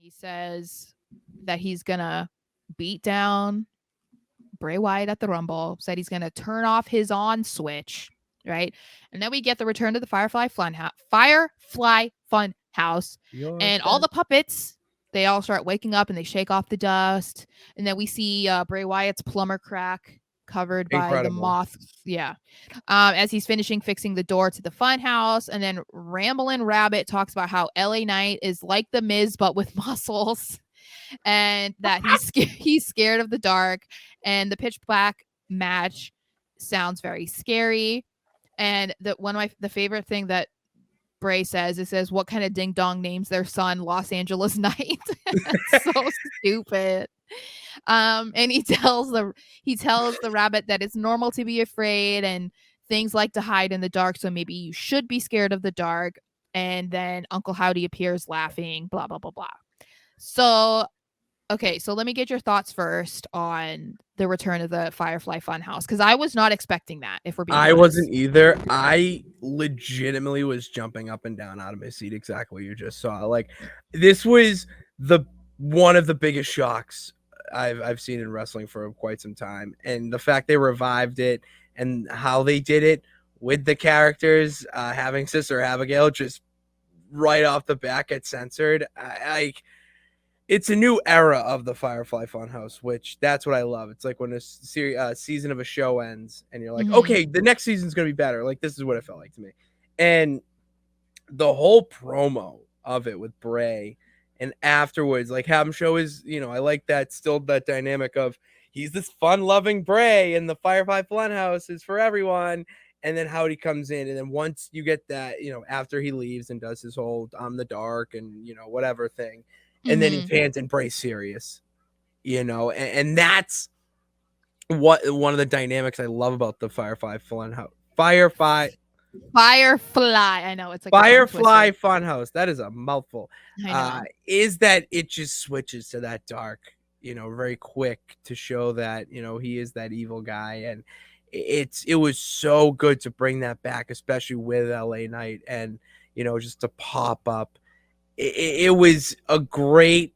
He says that he's gonna beat down Bray Wyatt at the Rumble. Said he's gonna turn off his on switch, right? And then we get the return to the Firefly Fun House, Your and all best. the puppets. They all start waking up and they shake off the dust. And then we see Bray Wyatt's plumber crack covered by the Incredible. moth. Yeah. As he's finishing fixing the door to the fun house. And then Ramblin' Rabbit talks about how LA Knight is like the Miz, but with muscles, and that he's scared of the dark. And the pitch black match sounds very scary. And the favorite thing that Bray says, it says, what kind of ding dong names their son Los Angeles Knight? It's so stupid. And he tells the rabbit that it's normal to be afraid and things like to hide in the dark, so maybe you should be scared of the dark. And then Uncle Howdy appears laughing, blah blah blah blah. So okay, so let me get your thoughts first on the return of the Firefly Funhouse, because I was not expecting that, if we're being I honest. wasn't either. I legitimately was jumping up and down out of my seat. Exactly what you just saw. Like, this was the one of the biggest shocks I've seen in wrestling for quite some time, and the fact they revived it and how they did it with the characters, having Sister Abigail just right off the bat get censored. It's a new era of the Firefly Funhouse, which that's what I love. It's like when a season of a show ends and you're like, Mhm. okay, the next season's going to be better. Like, this is what it felt like to me. And the whole promo of it with Bray and afterwards, like, have him show his, I like that still that dynamic of he's this fun loving Bray and the Firefly Funhouse is for everyone. And then Howdy comes in. And then once you get that, after he leaves and does his whole I'm the dark and, whatever thing. And then he Mhm. pans and Bray's serious, and that's what one of the dynamics I love about the Firefly Funhouse. Firefly. I know it's like a tongue Firefly twister. Funhouse. That is a mouthful. I know. Is that it just switches to that dark, very quick to show that, he is that evil guy. And it was so good to bring that back, especially with LA Knight and, just to pop up. It was a great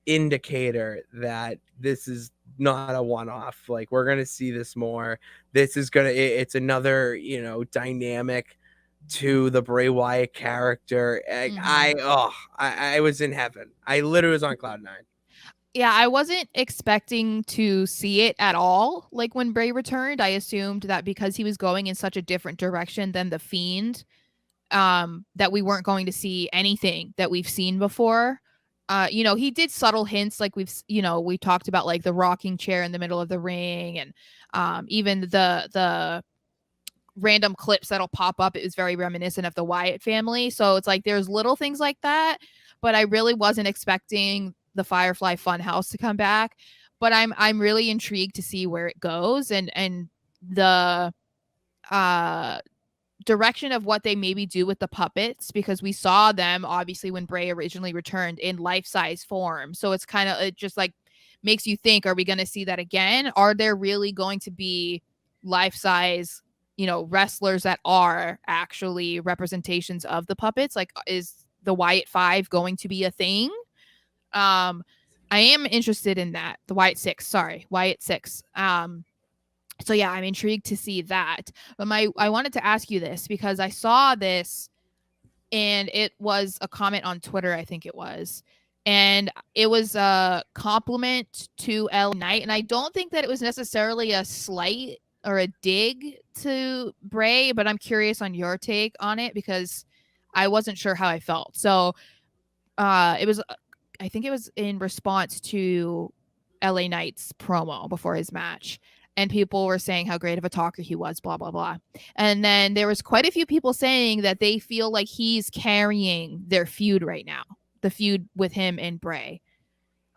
indicator that this is not a one-off. Like, we're gonna see this more. This is it's another dynamic to the Bray Wyatt character. Mhm. I was in heaven. I literally was on cloud nine. Yeah, I wasn't expecting to see it at all. Like when Bray returned, I assumed that because he was going in such a different direction than the Fiend, that we weren't going to see anything that we've seen before. He did subtle hints, like we talked about, like the rocking chair in the middle of the ring, and even the random clips that'll pop up. It was very reminiscent of the Wyatt family. So it's like there's little things like that, but I really wasn't expecting the Firefly Funhouse to come back. But I'm really intrigued to see where it goes, and the uh direction of what they maybe do with the puppets, because we saw them obviously when Bray originally returned in life-size form. So it just like makes you think, are we going to see that again? Are there really going to be life-size, wrestlers that are actually representations of the puppets? Like, is the Wyatt 5 going to be a thing? I am interested in that. The Wyatt 6, sorry, Wyatt 6. So yeah, I'm intrigued to see that. But I wanted to ask you this because I saw this and it was a comment on Twitter, I think it was. And it was a compliment to L Knight. And I don't think that it was necessarily a slight or a dig to Bray, but I'm curious on your take on it because I wasn't sure how I felt. So it was, I think it was in response to LA Knight's promo before his match. And people were saying how great of a talker he was, blah, blah, blah. And then there was quite a few people saying that they feel like he's carrying their feud right now, the feud with him and Bray.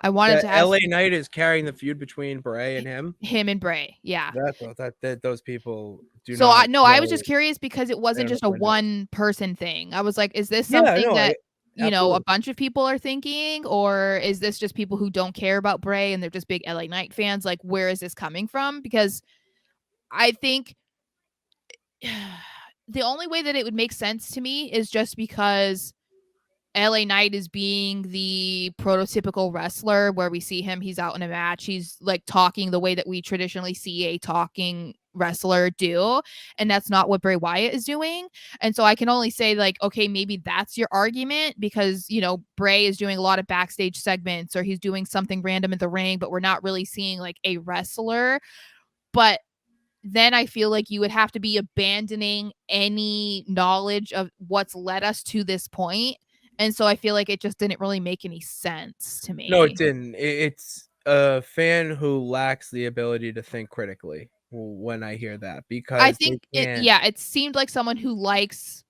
I wanted That to ask LA Knight is carrying the feud between Bray and him. him and Bray. Yeah. That's what that those people do So not I was know. just curious because it They wasn't don't know just a what it is. one person thing. I was like, is this Yeah, something no, that, a absolutely. bunch of people are thinking, or is this just people who don't care about Bray and they're just big LA Knight fans? Like, where is this coming from? Because I think the only way that it would make sense to me is just because LA Knight is being the prototypical wrestler where we see him, he's out in a match, he's like talking the way that we traditionally see a talking wrestler do, and that's not what Bray Wyatt is doing. And so I can only say like, okay, maybe that's your argument because, you know, Bray is doing a lot of backstage segments or he's doing something random in the ring, but we're not really seeing like a wrestler. But then I feel like you would have to be abandoning any knowledge of what's led us to this point. And so I feel like it just didn't really make any sense to No, it me. didn't. It's a fan who lacks the ability to think critically when I hear that I because they think it can't. yeah, it seemed like someone who likes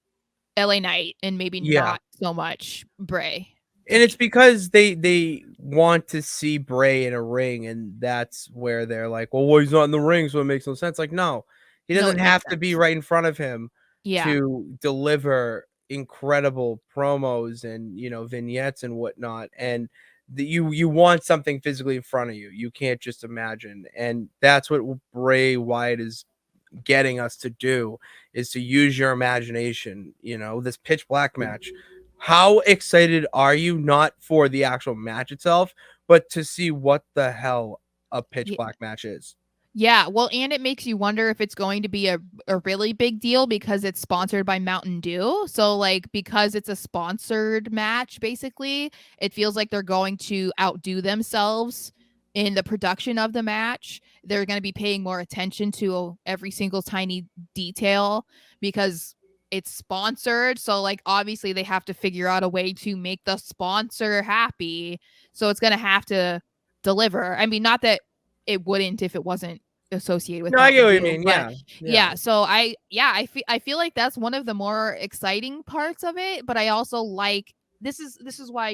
LA Knight and maybe Yeah. not so much Bray to And it's me. because they want to see Bray in a ring, and that's where they're like, "Well, he's not in the ring, so it makes no sense." Like, no, he No, doesn't it makes have to be sense. right in front of him Yeah. to deliver incredible promos and, vignettes and whatnot. And you want something physically in front of you. You can't just imagine. And that's what Bray Wyatt is getting us to do, is to use your imagination. This pitch black match, how excited are you, not for the actual match itself, but to see what the hell a pitch Yeah. black match is? Yeah, well, and it makes you wonder if it's going to be a really big deal because it's sponsored by Mountain Dew. So, like, because it's a sponsored match, basically, it feels like they're going to outdo themselves in the production of the match. They're going to be paying more attention to every single tiny detail because it's sponsored. So, like, obviously, they have to figure out a way to make the sponsor happy. So, it's going to have to deliver. I mean, not that it wouldn't if it wasn't associated with No, I get Mountain what you Dew, mean. but Yeah, yeah. yeah, so I feel like that's one of the more exciting parts of it, but I also like this is why,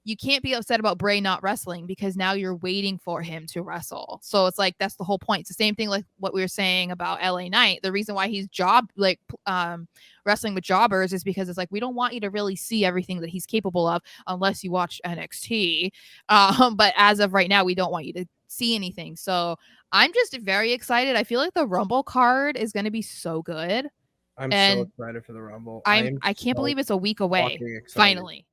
you can't be upset about Bray not wrestling because now you're waiting for him to wrestle. So it's like that's the whole point. It's the same thing like what we were saying about LA Knight. The reason why he's wrestling with jobbers is because it's like we don't want you to really see everything that he's capable of unless you watch NXT. But as of right now, we don't want you to see anything. So I'm just very excited. I feel like the Rumble card is going to be so good. I'm so And excited for the Rumble. I I'm am I can't so believe it's a week away. fucking excited. Finally.